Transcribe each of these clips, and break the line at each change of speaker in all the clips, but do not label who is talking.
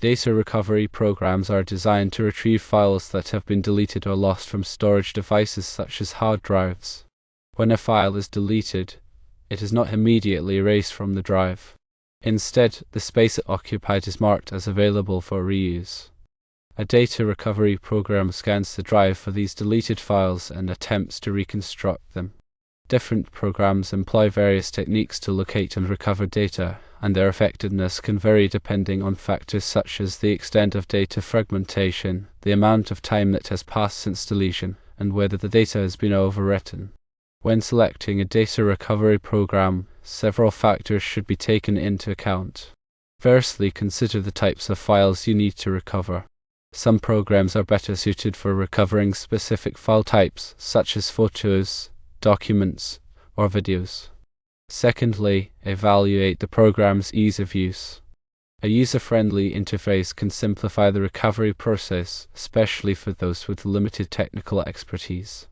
Data recovery programs are designed to retrieve files that have been deleted or lost from storage devices such as hard drives. When a file is deleted, it is not immediately erased from the drive. Instead, the space it occupied is marked as available for reuse. A data recovery program scans the drive for these deleted files and attempts to reconstruct them. Different programs employ various techniques to locate and recover data, and their effectiveness can vary depending on factors such as the extent of data fragmentation, the amount of time that has passed since deletion, and whether the data has been overwritten. When selecting a data recovery program, several factors should be taken into account. Firstly, consider the types of files you need to recover. Some programs are better suited for recovering specific file types, such as photos, documents, or videos. Secondly, evaluate the program's ease of use. A user-friendly interface can simplify the recovery process, especially for those with limited technical expertise.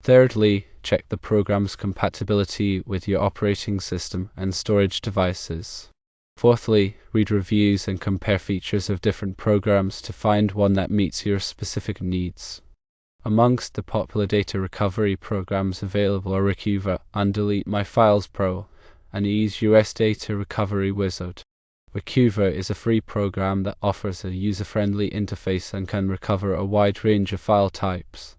Thirdly, check the program's compatibility with your operating system and storage devices. Fourthly, read reviews and compare features of different programs to find one that meets your specific needs. Amongst the popular data recovery programs available are Recuva and Delete My Files Pro, and EaseUS Data Recovery Wizard. Recuva is a free program that offers a user-friendly interface and can recover a wide range of file types.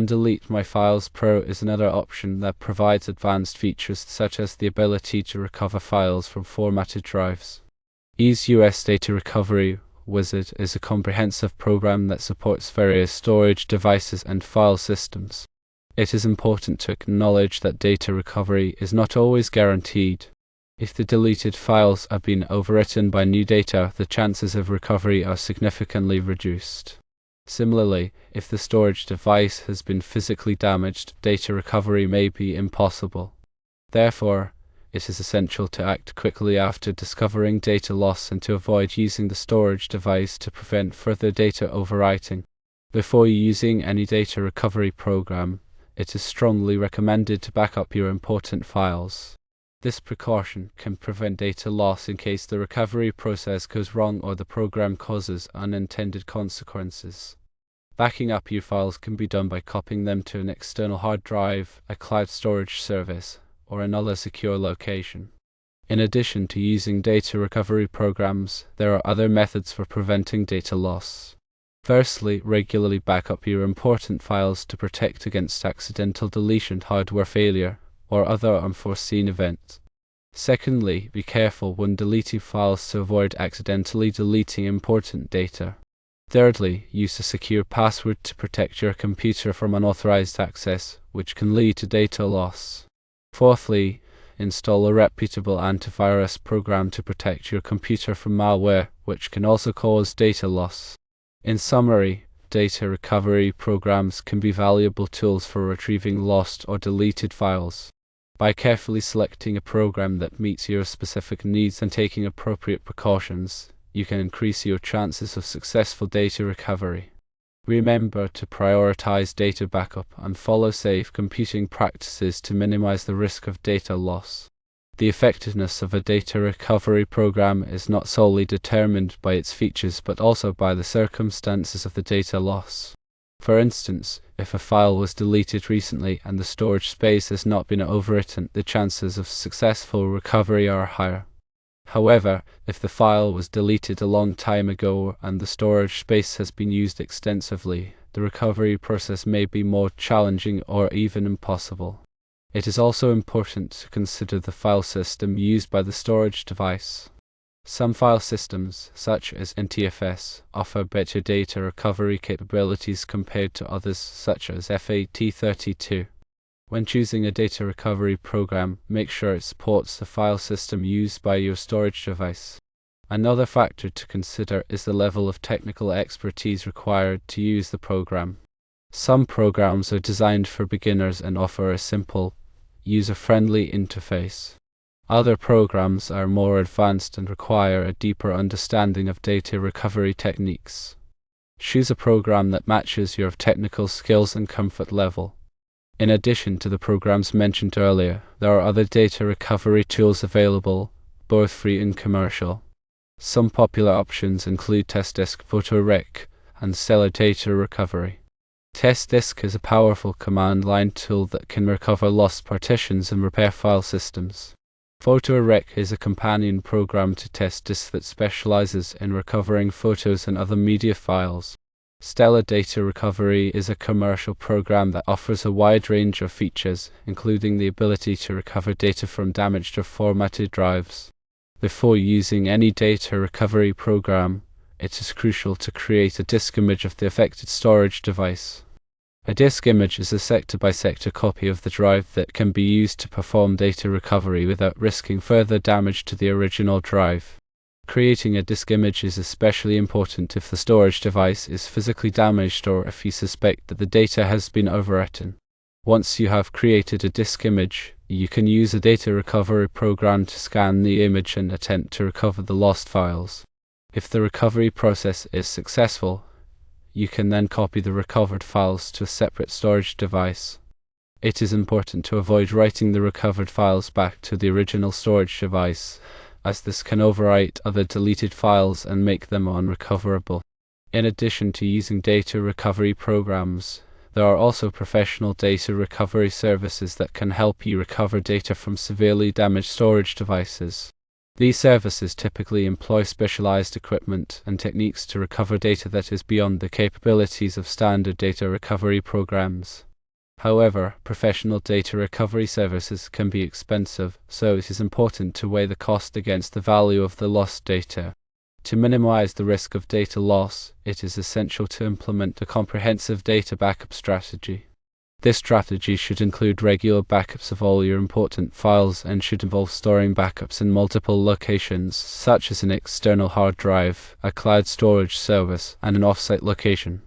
Delete My Files Pro is another option that provides advanced features such as the ability to recover files from formatted drives. EaseUS Data Recovery Wizard is a comprehensive program that supports various storage devices and file systems. It is important to acknowledge that data recovery is not always guaranteed. If the deleted files have been overwritten by new data, the chances of recovery are significantly reduced. Similarly, if the storage device has been physically damaged, data recovery may be impossible. Therefore, it is essential to act quickly after discovering data loss and to avoid using the storage device to prevent further data overwriting. Before using any data recovery program, it is strongly recommended to back up your important files. This precaution can prevent data loss in case the recovery process goes wrong or the program causes unintended consequences. Backing up your files can be done by copying them to an external hard drive, a cloud storage service, or another secure location. In addition to using data recovery programs, there are other methods for preventing data loss. Firstly, regularly back up your important files to protect against accidental deletion, hardware failure, or other unforeseen events. Secondly, be careful when deleting files to avoid accidentally deleting important data. Thirdly, use a secure password to protect your computer from unauthorized access, which can lead to data loss. Fourthly, install a reputable antivirus program to protect your computer from malware, which can also cause data loss. In summary, data recovery programs can be valuable tools for retrieving lost or deleted files. By carefully selecting a program that meets your specific needs and taking appropriate precautions, you can increase your chances of successful data recovery. Remember to prioritize data backup and follow safe computing practices to minimize the risk of data loss. The effectiveness of a data recovery program is not solely determined by its features but also by the circumstances of the data loss. For instance, if a file was deleted recently and the storage space has not been overwritten, the chances of successful recovery are higher. However, if the file was deleted a long time ago and the storage space has been used extensively, the recovery process may be more challenging or even impossible. It is also important to consider the file system used by the storage device. Some file systems, such as NTFS, offer better data recovery capabilities compared to others, such as FAT32. When choosing a data recovery program, make sure it supports the file system used by your storage device. Another factor to consider is the level of technical expertise required to use the program. Some programs are designed for beginners and offer a simple, user-friendly interface. Other programs are more advanced and require a deeper understanding of data recovery techniques. Choose a program that matches your technical skills and comfort level. In addition to the programs mentioned earlier, there are other data recovery tools available, both free and commercial. Some popular options include TestDisk, PhotoRec, and Stellar Data Recovery. TestDisk is a powerful command line tool that can recover lost partitions and repair file systems. PhotoRec is a companion program to TestDisk that specializes in recovering photos and other media files. Stellar Data Recovery is a commercial program that offers a wide range of features, including the ability to recover data from damaged or formatted drives. Before using any data recovery program, it is crucial to create a disk image of the affected storage device. A disk image is a sector-by-sector copy of the drive that can be used to perform data recovery without risking further damage to the original drive. Creating a disk image is especially important if the storage device is physically damaged or if you suspect that the data has been overwritten. Once you have created a disk image, you can use a data recovery program to scan the image and attempt to recover the lost files. If the recovery process is successful, you can then copy the recovered files to a separate storage device. It is important to avoid writing the recovered files back to the original storage device, as this can overwrite other deleted files and make them unrecoverable. In addition to using data recovery programs, there are also professional data recovery services that can help you recover data from severely damaged storage devices. These services typically employ specialized equipment and techniques to recover data that is beyond the capabilities of standard data recovery programs. However, professional data recovery services can be expensive, so it is important to weigh the cost against the value of the lost data. To minimize the risk of data loss, it is essential to implement a comprehensive data backup strategy. This strategy should include regular backups of all your important files and should involve storing backups in multiple locations, such as an external hard drive, a cloud storage service, and an offsite location.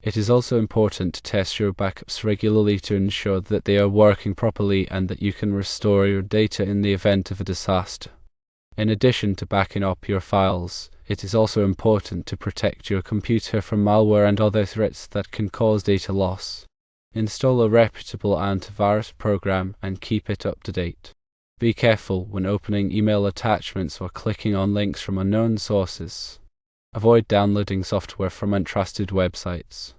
It is also important to test your backups regularly to ensure that they are working properly and that you can restore your data in the event of a disaster. In addition to backing up your files, it is also important to protect your computer from malware and other threats that can cause data loss. Install a reputable antivirus program and keep it up to date. Be careful when opening email attachments or clicking on links from unknown sources. Avoid downloading software from untrusted websites.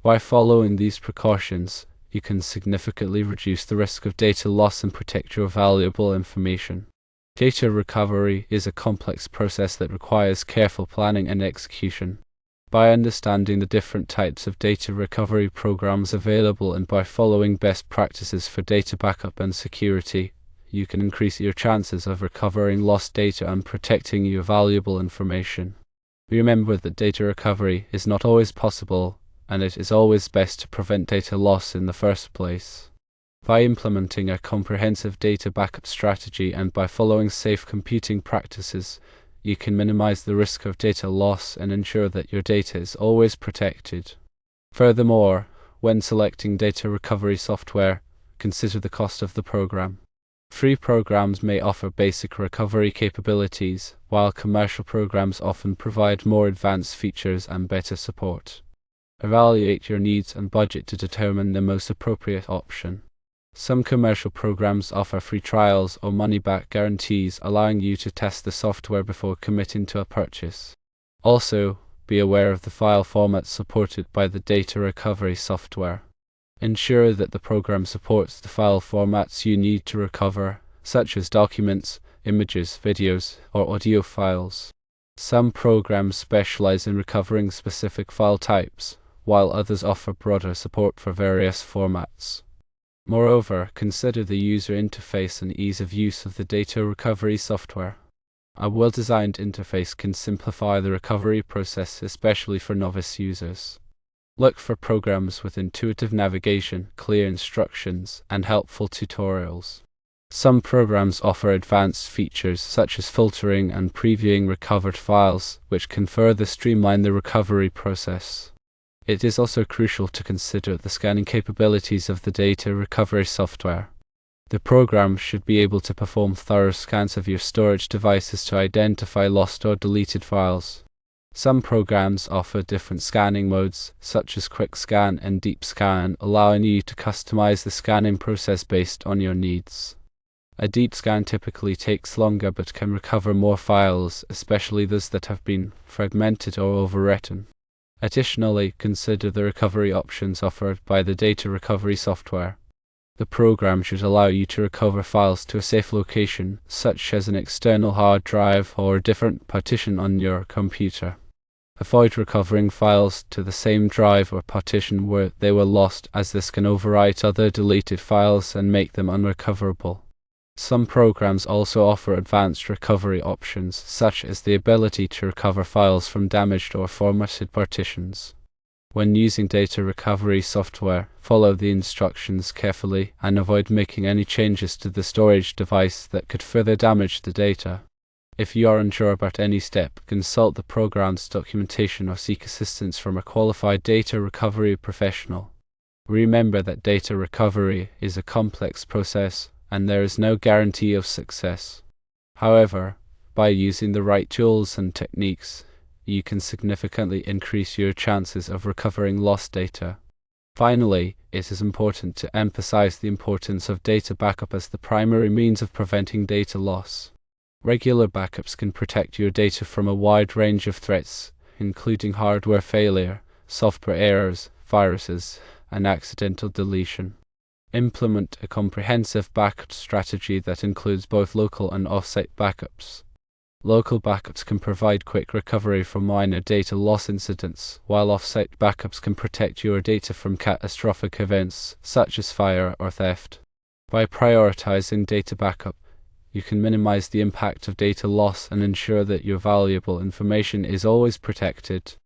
By following these precautions, you can significantly reduce the risk of data loss and protect your valuable information. Data recovery is a complex process that requires careful planning and execution. By understanding the different types of data recovery programs available and by following best practices for data backup and security, you can increase your chances of recovering lost data and protecting your valuable information. Remember that data recovery is not always possible, and it is always best to prevent data loss in the first place. By implementing a comprehensive data backup strategy and by following safe computing practices, you can minimize the risk of data loss and ensure that your data is always protected. Furthermore, when selecting data recovery software, consider the cost of the program. Free programs may offer basic recovery capabilities, while commercial programs often provide more advanced features and better support. Evaluate your needs and budget to determine the most appropriate option. Some commercial programs offer free trials or money-back guarantees, allowing you to test the software before committing to a purchase. Also, be aware of the file formats supported by the data recovery software. Ensure that the program supports the file formats you need to recover, such as documents, images, videos, or audio files. Some programs specialize in recovering specific file types, while others offer broader support for various formats. Moreover, consider the user interface and ease of use of the data recovery software. A well-designed interface can simplify the recovery process, especially for novice users. Look for programs with intuitive navigation, clear instructions, and helpful tutorials. Some programs offer advanced features such as filtering and previewing recovered files, which can further streamline the recovery process. It is also crucial to consider the scanning capabilities of the data recovery software. The program should be able to perform thorough scans of your storage devices to identify lost or deleted files. Some programs offer different scanning modes, such as Quick Scan and Deep Scan, allowing you to customize the scanning process based on your needs. A deep scan typically takes longer but can recover more files, especially those that have been fragmented or overwritten. Additionally, consider the recovery options offered by the data recovery software. The program should allow you to recover files to a safe location, such as an external hard drive or a different partition on your computer. Avoid recovering files to the same drive or partition where they were lost, as this can overwrite other deleted files and make them unrecoverable. Some programs also offer advanced recovery options, such as the ability to recover files from damaged or formatted partitions. When using data recovery software, follow the instructions carefully and avoid making any changes to the storage device that could further damage the data. If you are unsure about any step, consult the program's documentation or seek assistance from a qualified data recovery professional. Remember that data recovery is a complex process, and there is no guarantee of success. However, by using the right tools and techniques, you can significantly increase your chances of recovering lost data. Finally, it is important to emphasize the importance of data backup as the primary means of preventing data loss. Regular backups can protect your data from a wide range of threats, including hardware failure, software errors, viruses, and accidental deletion. Implement a comprehensive backup strategy that includes both local and off-site backups. Local backups can provide quick recovery from minor data loss incidents, while off-site backups can protect your data from catastrophic events, such as fire or theft. By prioritizing data backup, you can minimize the impact of data loss and ensure that your valuable information is always protected.